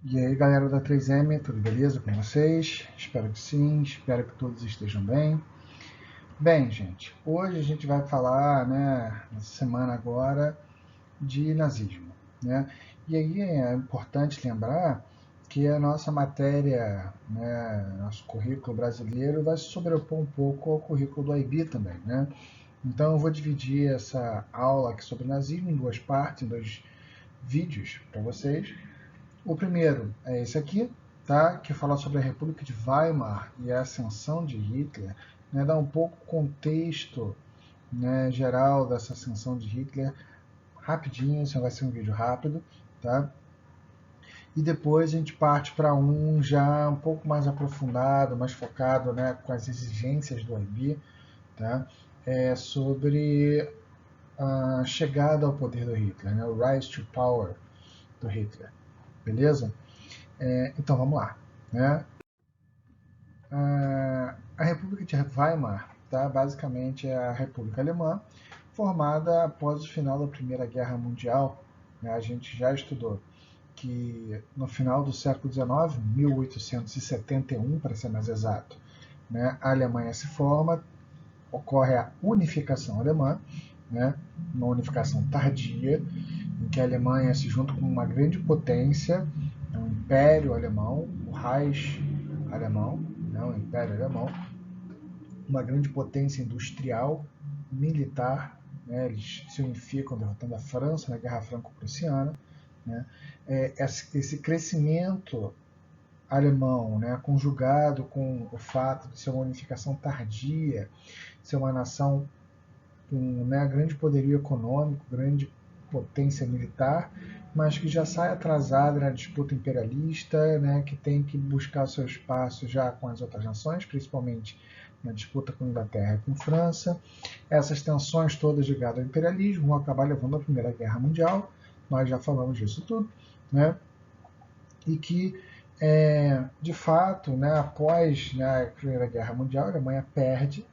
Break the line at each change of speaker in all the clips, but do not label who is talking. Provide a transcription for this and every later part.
E aí, galera da 3M, tudo beleza com vocês? Espero que sim, espero que todos estejam bem. Bem, gente, hoje a gente vai falar, nessa semana agora, de nazismo, né? E aí é importante lembrar que a nossa matéria, nosso currículo brasileiro vai se sobrepor um pouco ao currículo do IB também, né? Então eu vou dividir essa aula aqui sobre nazismo em duas partes, em dois vídeos para vocês. O primeiro é esse aqui, tá? Que fala sobre a República de Weimar e a ascensão de Hitler, né? Dá um pouco contexto, né, geral dessa ascensão de Hitler, rapidinho, isso vai ser um vídeo rápido, tá? E depois a gente parte para um já um pouco mais aprofundado, mais focado, né, com as exigências do IB, tá? Sobre a chegada ao poder do Hitler, né? O rise to power do Hitler, beleza? Então vamos lá, né? A República de Weimar, tá? Basicamente é a República Alemã, formada após o final da Primeira Guerra Mundial. Né? A gente já estudou que no final do século XIX, 1871 para ser mais exato, né? A Alemanha se forma, ocorre a unificação alemã, né? Uma unificação tardia, em que a Alemanha se junta com uma grande potência, o Império Alemão, o Reich Alemão, né, o Império Alemão, uma grande potência industrial, militar, né, eles se unificam derrotando a França na Guerra Franco-Prussiana. Né, esse crescimento alemão, né, conjugado com o fato de ser uma unificação tardia, ser uma nação com, né, grande poderio econômico, grande potência militar, mas que já sai atrasada na disputa imperialista, né, que tem que buscar seu espaço já com as outras nações, principalmente na disputa com a Inglaterra e com a França. Essas tensões todas ligadas ao imperialismo vão acabar levando à Primeira Guerra Mundial, nós já falamos disso tudo, né? E que, de fato, né, após, né, a Primeira Guerra Mundial, a Alemanha perde,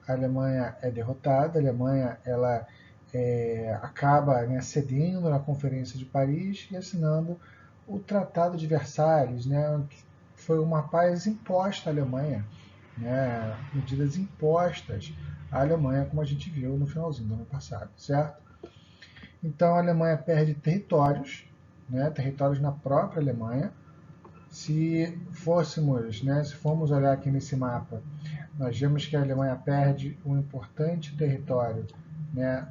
a Alemanha é derrotada, a Alemanha ela acaba, né, cedendo na Conferência de Paris e assinando o Tratado de Versalhes, né, que foi uma paz imposta à Alemanha, né, medidas impostas à Alemanha, como a gente viu no finalzinho do ano passado, certo? Então a Alemanha perde territórios, né, territórios na própria Alemanha. Se fôssemos, né, se formos olhar aqui nesse mapa, nós vemos que a Alemanha perde um importante território, né,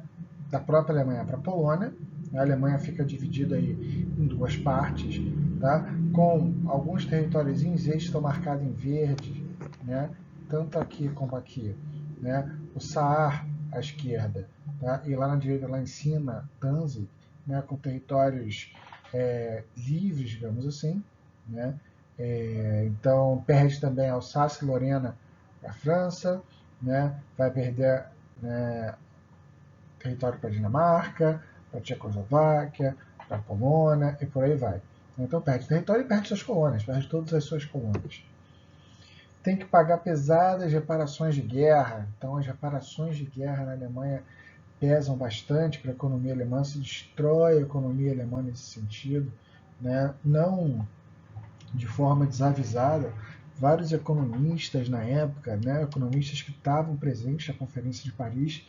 da própria Alemanha para a Polônia. A Alemanha fica dividida aí em duas partes, tá? Com alguns territórios estão marcados em verde, né? Tanto aqui como aqui, né? O Saar à esquerda, tá? E lá na direita, lá em cima, Danzig, né? Com territórios livres, digamos assim, né? Então perde também Alsácia e Lorena para a França, né? Vai perder, né, território para a Dinamarca, para a Tchecoslováquia, para a Polônia e por aí vai. Então perde território e perde suas colônias, perde todas as suas colônias. Tem que pagar pesadas reparações de guerra. Então as reparações de guerra na Alemanha pesam bastante para a economia alemã, se destrói a economia alemã nesse sentido, né? Não de forma desavisada. Vários economistas na época, né, economistas que estavam presentes na Conferência de Paris,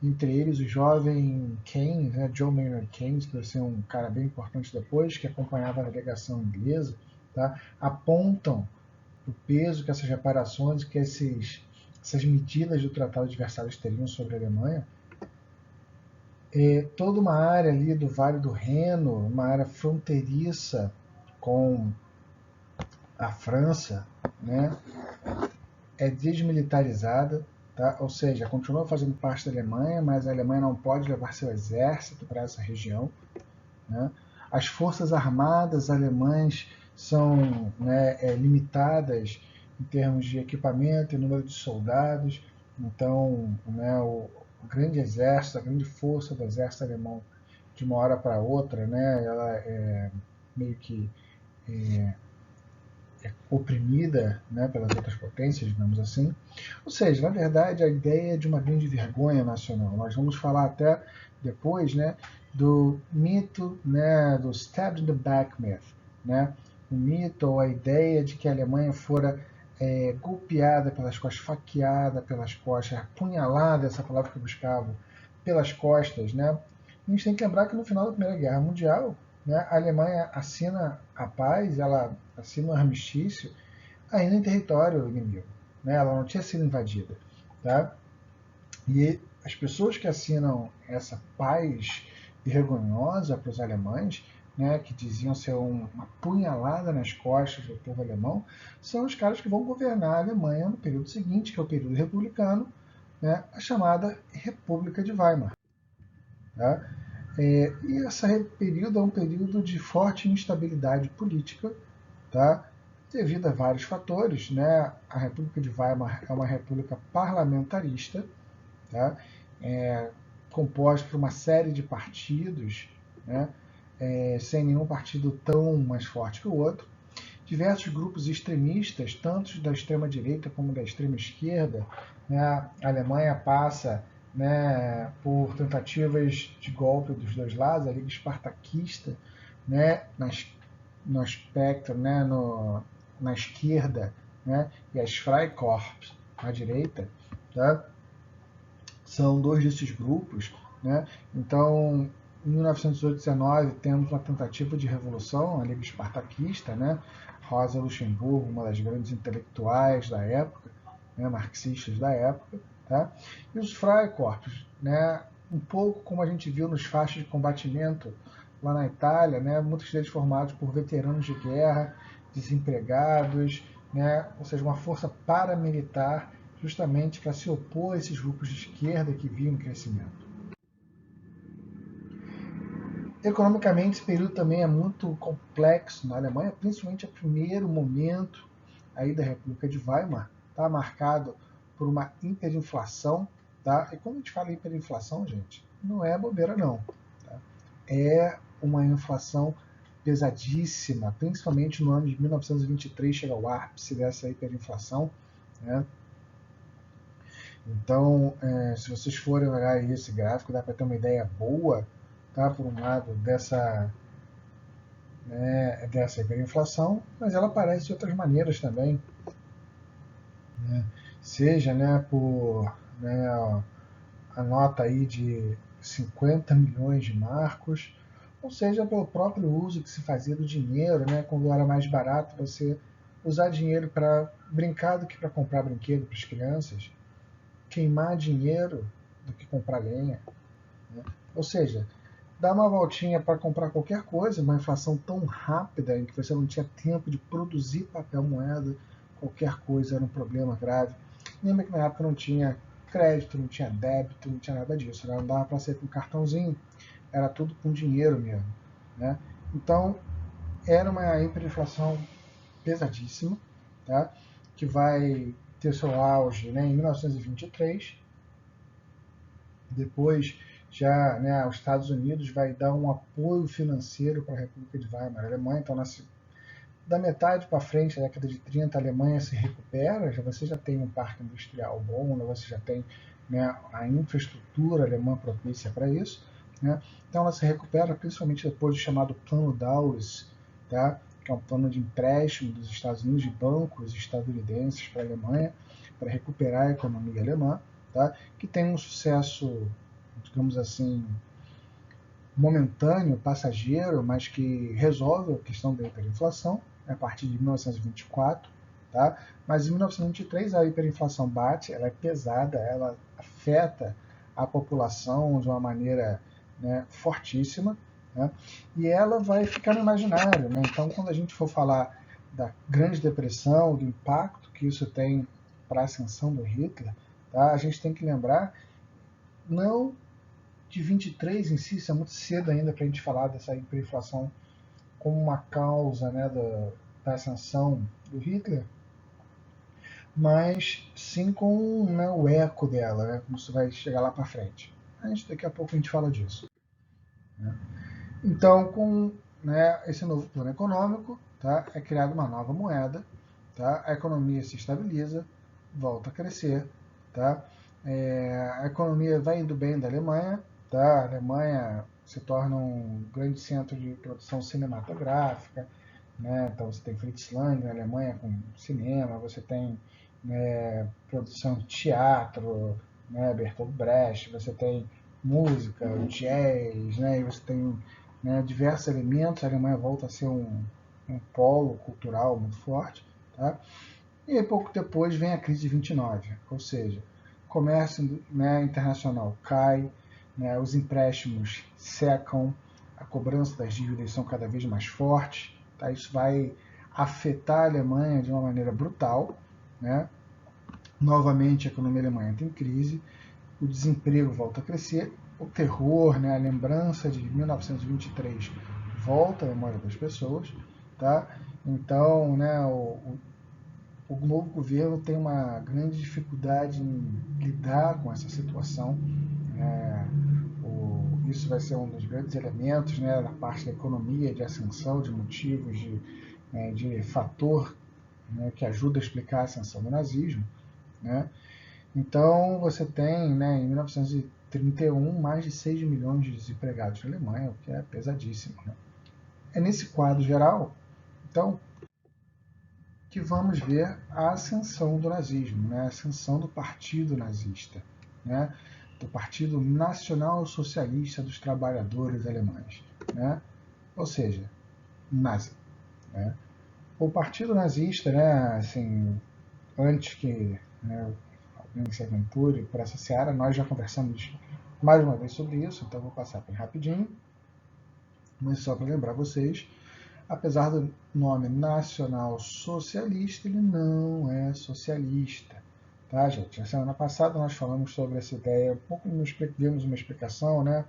entre eles o jovem Keynes, né, John Maynard Keynes, que vai ser um cara bem importante depois, que acompanhava a delegação inglesa, tá, apontam o peso que essas reparações, que essas medidas do Tratado de Versalhes teriam sobre a Alemanha. Toda uma área ali do Vale do Reno, uma área fronteiriça com a França, né, é desmilitarizada, tá? Ou seja, continua fazendo parte da Alemanha, mas a Alemanha não pode levar seu exército para essa região. Né? As forças armadas alemãs são, né, limitadas em termos de equipamento e número de soldados. Então, né, o grande exército, a grande força do exército alemão, de uma hora para outra, né, ela é meio que oprimida, né, pelas outras potências, digamos assim. Ou seja, na verdade, a ideia é de uma grande vergonha nacional. Nós vamos falar até depois, né, do mito, né, do stabbed in the back myth, né, o mito ou a ideia de que a Alemanha fora golpeada pelas costas, faqueada pelas costas, apunhalada, essa palavra que eu buscava, pelas costas, né? A gente tem que lembrar que no final da Primeira Guerra Mundial, né, a Alemanha assina a paz, ela assina o armistício ainda em território inimigo, né? Ela não tinha sido invadida, tá? E as pessoas que assinam essa paz vergonhosa para os alemães, né, que diziam ser uma punhalada nas costas do povo alemão, são os caras que vão governar a Alemanha no período seguinte, que é o período republicano, né, a chamada República de Weimar. Tá? E esse período é um período de forte instabilidade política, tá? Devido a vários fatores. Né? A República de Weimar é uma república parlamentarista, tá? Composta por uma série de partidos, né? Sem nenhum partido tão mais forte que o outro. Diversos grupos extremistas, tanto da extrema-direita como da extrema-esquerda. Né? A Alemanha passa, né, por tentativas de golpe dos dois lados, a Liga Espartaquista, né, no espectro, né, na esquerda, né, e as Freikorps à direita. Tá? São dois desses grupos. Né? Então, em 1919, temos uma tentativa de revolução, a Liga Espartaquista, né? Rosa Luxemburgo, uma das grandes intelectuais da época, né? Marxistas da época. Tá? E os Freikorps, né? Um pouco como a gente viu nos faixas de combatimento lá na Itália, né? Muitos deles formados por veteranos de guerra, desempregados, né? Ou seja, uma força paramilitar justamente para se opor a esses grupos de esquerda que viam em crescimento. Economicamente, esse período também é muito complexo na Alemanha, principalmente o primeiro momento aí da República de Weimar, está marcado por uma hiperinflação. Tá? E quando a gente fala em hiperinflação, gente, não é bobeira não. Tá? É uma inflação pesadíssima, principalmente no ano de 1923, chega ao ápice dessa hiperinflação. Né? Então, se vocês forem olhar esse gráfico, dá para ter uma ideia boa, tá? Por um lado, dessa hiperinflação, mas ela aparece de outras maneiras também. Né? Seja, né, por, né, a nota aí de 50 milhões de marcos, ou seja, pelo próprio uso que se fazia do dinheiro, né, quando era mais barato você usar dinheiro para brincar do que para comprar brinquedo para as crianças, queimar dinheiro do que comprar lenha. Né? Ou seja, dar uma voltinha para comprar qualquer coisa, uma inflação tão rápida em que você não tinha tempo de produzir papel moeda, qualquer coisa era um problema grave. Lembra que na época não tinha crédito, não tinha débito, não tinha nada disso. Né? Não dava para ser com cartãozinho, era tudo com dinheiro mesmo. Né? Então, era uma hiperinflação pesadíssima, tá? Que vai ter seu auge, né, em 1923. Depois, já, né, os Estados Unidos vai dar um apoio financeiro para a República de Weimar. A Alemanha, então, da metade para frente, da década de 30, a Alemanha se recupera, você já tem um parque industrial bom, né, você já tem, né, a infraestrutura alemã propícia para isso. Né? Então ela se recupera, principalmente depois do chamado Plano Dawes, tá? Que é um plano de empréstimo dos Estados Unidos, de bancos estadunidenses para a Alemanha, para recuperar a economia alemã, tá? Que tem um sucesso, digamos assim, momentâneo, passageiro, mas que resolve a questão da hiperinflação a partir de 1924. Tá? Mas em 1923 a hiperinflação bate, ela é pesada, ela afeta a população de uma maneira, né, fortíssima, né? E ela vai ficar no imaginário. Né? Então, quando a gente for falar da Grande Depressão, do impacto que isso tem para a ascensão do Hitler, tá? A gente tem que lembrar não de 23 em si, isso é muito cedo ainda para a gente falar dessa hiperinflação como uma causa, né, da ascensão do Hitler, mas sim com, né, o eco dela, né, como isso vai chegar lá para frente. Daqui a pouco a gente fala disso. Né? Então, com, né, esse novo plano econômico, tá, é criada uma nova moeda, tá, a economia se estabiliza, volta a crescer, tá, a economia vai indo bem da Alemanha, tá, a Alemanha se torna um grande centro de produção cinematográfica, né? Então você tem Fritz Lang na Alemanha com cinema, você tem, né, produção de teatro, né, Bertolt Brecht, você tem música, jazz, né, e você tem, né, diversos elementos. A Alemanha volta a ser um polo cultural muito forte, tá? E aí, pouco depois vem a crise de 29, ou seja, o comércio, né, internacional cai, né, os empréstimos secam, a cobrança das dívidas são cada vez mais fortes, tá? Isso vai afetar a Alemanha de uma maneira brutal, né? Novamente a economia alemã entra em crise, o desemprego volta a crescer, o terror, né, a lembrança de 1923 volta à memória das pessoas, tá? Então, né, o novo governo tem uma grande dificuldade em lidar com essa situação. Isso vai ser um dos grandes elementos, né, da parte da economia, de ascensão, de motivos, de fator, né, que ajuda a explicar a ascensão do nazismo. Né? Então, você tem, né, em 1931, mais de 6 milhões de desempregados na Alemanha, o que é pesadíssimo. Né? É nesse quadro geral, então, que vamos ver a ascensão do nazismo, né? A ascensão do partido nazista, né? Do Partido Nacional Socialista dos Trabalhadores Alemães, né? Ou seja, nazi. Né? O partido nazista, né, assim, antes que, né, alguém se aventure por essa seara, nós já conversamos mais uma vez sobre isso, então vou passar bem rapidinho, mas só para lembrar vocês, apesar do nome nacional socialista, ele não é socialista. Tá, gente? Na semana passada nós falamos sobre essa ideia, um pouco demos uma explicação, né?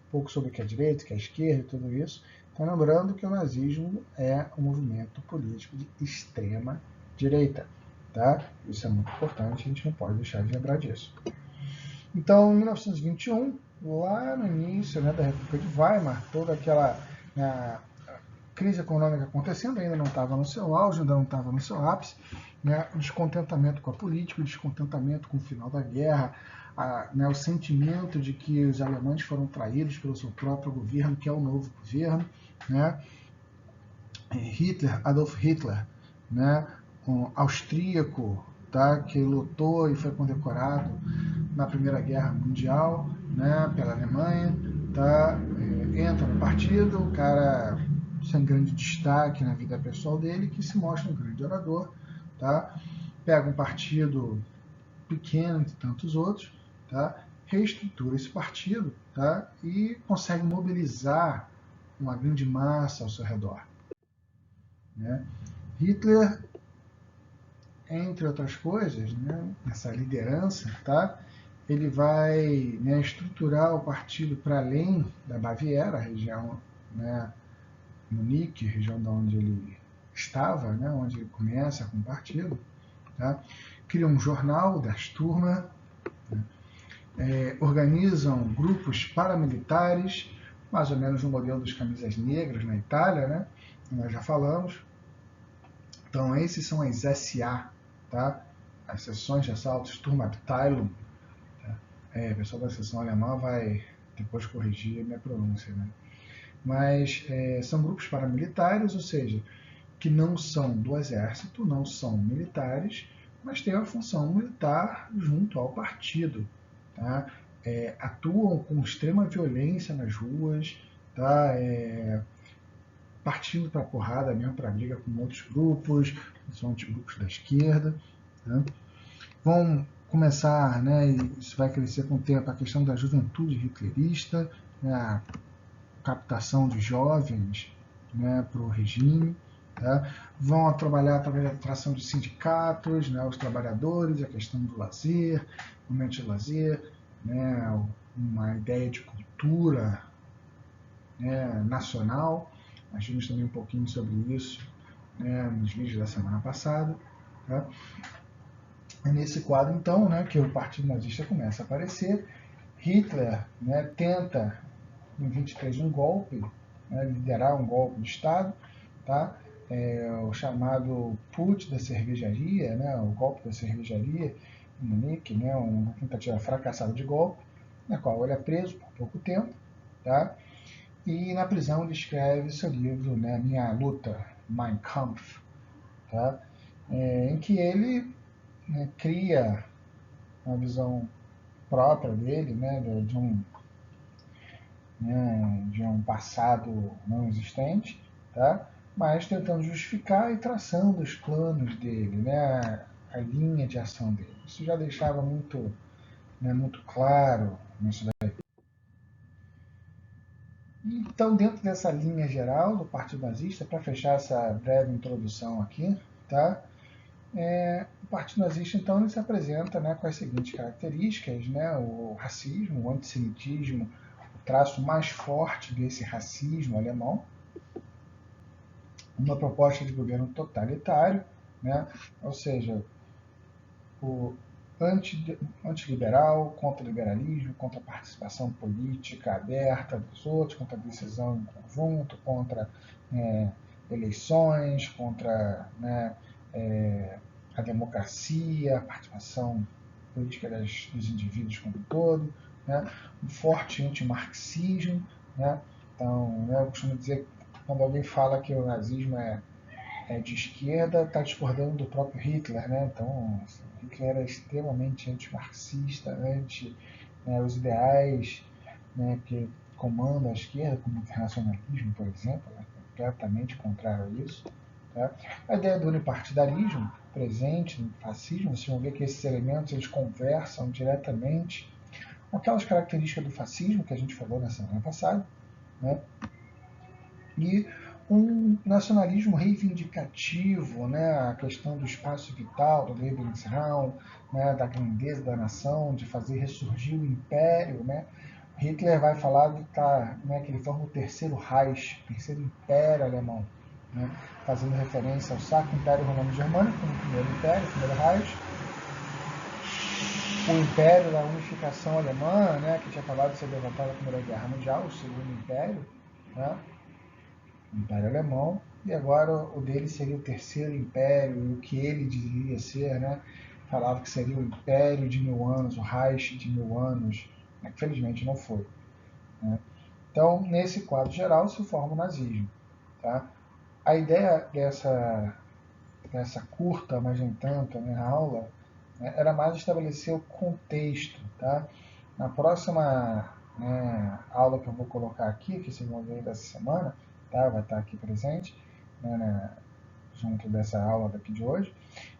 Um pouco sobre o que é direita, o que é esquerda e tudo isso. Então, lembrando que o nazismo é um movimento político de extrema direita. Tá? Isso é muito importante, a gente não pode deixar de lembrar disso. Então, em 1921, lá no início, né, da República de Weimar, toda aquela, né, crise econômica acontecendo, ainda não estava no seu auge, ainda não estava no seu ápice, né, o descontentamento com a política, o descontentamento com o final da guerra, né, o sentimento de que os alemães foram traídos pelo seu próprio governo, que é o novo governo, né, Adolf Hitler, né, um austríaco, tá, que lutou e foi condecorado na Primeira Guerra Mundial, né, pela Alemanha, tá, entra no partido, o cara sem grande destaque na vida pessoal dele, que se mostra um grande orador, tá, pega um partido pequeno entre tantos outros, tá, reestrutura esse partido, tá, e consegue mobilizar uma grande massa ao seu redor. Né? Hitler, entre outras coisas, né, essa liderança, tá, ele vai, né, estruturar o partido para além da Baviera, a região, né, Munique, região da onde ele estava, né, onde ele começa com o partido. Tá? Cria um jornal das turmas, né, organizam grupos paramilitares, mais ou menos no modelo dos camisas negras na Itália, né, nós já falamos. Então, esses são as SA, tá? As seções de assalto Sturmabteilung. Tá? O pessoal da seção alemã vai depois corrigir a minha pronúncia, né? Mas são grupos paramilitares, ou seja, que não são do exército, não são militares, mas têm a função militar junto ao partido. Tá? Atuam com extrema violência nas ruas, tá? Partindo para a porrada mesmo, para briga com outros grupos, principalmente grupos da esquerda. Né? Vão começar, né, e isso vai crescer com o tempo, a questão da juventude hitlerista, né, a captação de jovens, né, para o regime. Tá? Vão trabalhar através da atração de sindicatos, né, os trabalhadores, a questão do lazer, momento de lazer, né, uma ideia de cultura, né, nacional. Nós vimos também um pouquinho sobre isso, né, nos vídeos da semana passada. Tá? É nesse quadro, então, né, que o Partido Nazista começa a aparecer. Hitler, né, tenta, em 23, um golpe, né, liderar um golpe de Estado, tá? O chamado Putsch da cervejaria, né, o golpe da cervejaria em Munique, né, uma tentativa fracassada de golpe, na qual ele é preso por pouco tempo, tá? E na prisão ele escreve seu livro, né, Minha Luta, Mein Kampf, tá? Em que ele, né, cria uma visão própria dele, né, de um passado não existente, tá? Mas tentando justificar e traçando os planos dele, né, a linha de ação dele. Isso já deixava muito, né, muito claro nisso daí. Então, dentro dessa linha geral do Partido Nazista, para fechar essa breve introdução aqui, tá? O Partido Nazista, então, ele se apresenta, né, com as seguintes características, né, o racismo, o antissemitismo, o traço mais forte desse racismo alemão, uma proposta de governo totalitário, né, ou seja, o antiliberal, contra liberalismo, contra a participação política aberta dos outros, contra a decisão em conjunto, contra é, eleições, contra, né, a democracia, a participação política dos indivíduos como um todo, né, um forte antimarxismo. Né, então, né, eu costumo dizer que quando alguém fala que o nazismo é de esquerda, está discordando do próprio Hitler, né? Então, assim, Hitler era extremamente antimarxista, né, os ideais, né, que comandam a esquerda, como o internacionalismo, por exemplo, é completamente contrário a isso. Tá? A ideia do unipartidarismo, presente no fascismo, vocês vão ver que esses elementos eles conversam diretamente com aquelas características do fascismo que a gente falou na semana passada, né? E um nacionalismo reivindicativo, né, a questão do espaço vital, do Lebensraum, né, da grandeza da nação, de fazer ressurgir o império. Né. Hitler vai falar né, que ele forma o terceiro Reich, o terceiro império alemão, né, fazendo referência ao Sacro Império Romano-Germânico como o primeiro império, o primeiro Reich, o império da unificação alemã, né, que tinha acabado de ser derrotado na Primeira Guerra Mundial, o segundo império, né, Império Alemão, e agora o dele seria o terceiro império, e o que ele diria ser, né? Falava que seria o império de 1000 anos, o Reich de 1000 anos, né? Infelizmente não foi. Né? Então, nesse quadro geral, se forma o nazismo. Tá? A ideia dessa curta, mas nem tanto, né, aula, né, era mais estabelecer o contexto. Tá? Na próxima, né, aula que eu vou colocar aqui, que vocês vão ver dessa semana, tá? Vai estar aqui presente, né, junto dessa aula daqui de hoje,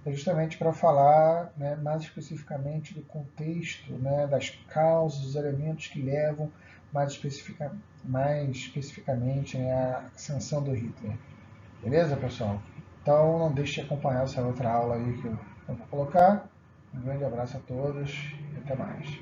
é justamente para falar, né, mais especificamente do contexto, né, das causas, dos elementos que levam mais especificamente, né, à ascensão do Hitler. Beleza, pessoal? Então não deixe de acompanhar essa outra aula aí que eu vou colocar. Um grande abraço a todos e até mais.